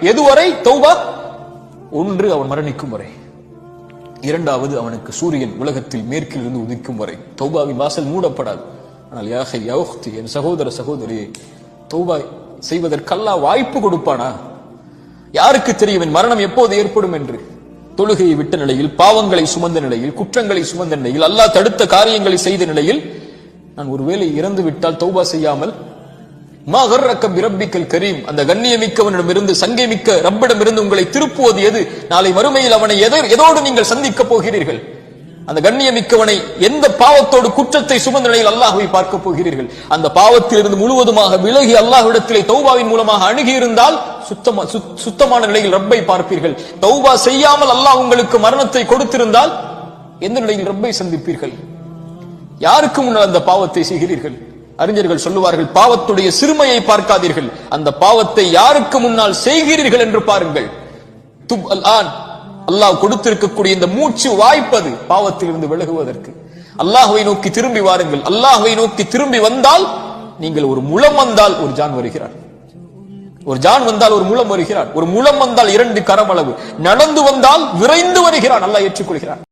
எதுவரை தௌபா? ஒன்று, அவன் மரணிக்கும் வரை. இரண்டாவது, அவனுக்கு சூரியன் உலகத்தில் மேற்கில் இருந்து உதிக்கும் வரை தௌபாவின் வாசல் மூடப்படாது. ஆனால் யா அஹி யா உக்தி, என் சகோதர சகோதரியே, தௌபா செய்வதற்கு அல்லாஹ் வாய்ப்பு கொடுப்பானா? யாருக்கு தெரியும் என் மரணம் எப்போது ஏற்படும் என்று? தொழுகையை விட்ட நிலையில், பாவங்களை சுமந்த நிலையில், குற்றங்களை சுமந்த நிலையில், அல்லாஹ் தடுத்த காரியங்களை செய்த நிலையில் நான் ஒருவேளை இறந்து விட்டால் தௌபா செய்யாமல், மா கர்ரக பிரப்பிக்கல் கரீம், அந்த கண்ணியமிக்கவனிடமிருந்து, சங்கை மிக்க ரப்பிடமிருந்து உங்களை திருப்புவது எது? நாளை மறுமையில் அவனை எதோடு நீங்கள் சந்திக்க போகிறீர்கள்? அந்த கண்ணியமிக்கவனை எந்த பாவத்தோடு, குற்றத்தை சுமந்த நிலையில் அல்லாஹ்வை பார்க்க போகிறீர்கள்? அந்த பாவத்திலிருந்து முழுவதுமாக விலகி அல்லாஹ்விடத்திலே தௌபாவின் மூலமாக அணுகி இருந்தால் சுத்தமான நிலையில் ரப்பை பார்ப்பீர்கள். தௌபா செய்யாமல் அல்லாஹ் உங்களுக்கு மரணத்தை கொடுத்திருந்தால் எந்த நிலையில் ரப்பை சந்திப்பீர்கள்? யாருக்கு முன்னால் அந்த பாவத்தை செய்கிறீர்கள்? அறிஞர்கள் சொல்லுவார்கள், பாவத்துடைய சிறுமையை பார்க்காதீர்கள், அந்த பாவத்தை யாருக்கு முன்னால் செய்கிறீர்கள் என்று பாருங்கள். துப் அல் ஆன், அல்லாஹ் கொடுத்திருக்கக்கூடிய இந்த மூச்சு வாய்ப்பது பாவத்திலிருந்து விலகுவதற்கு. அல்லாஹ்வை நோக்கி திரும்பி வாருங்கள். அல்லாஹ்வை நோக்கி திரும்பி வந்தால், நீங்கள் ஒரு முழம் வந்தால் ஒரு ஜான் வருகிறார், ஒரு ஜான் வந்தால் ஒரு முழம் வருகிறார், ஒரு முழம் வந்தால் 2 கரமளவு, நடந்து வந்தால் விரைந்து வருகிறான், அல்லாஹ் ஏற்றுக்கொள்கிறார்.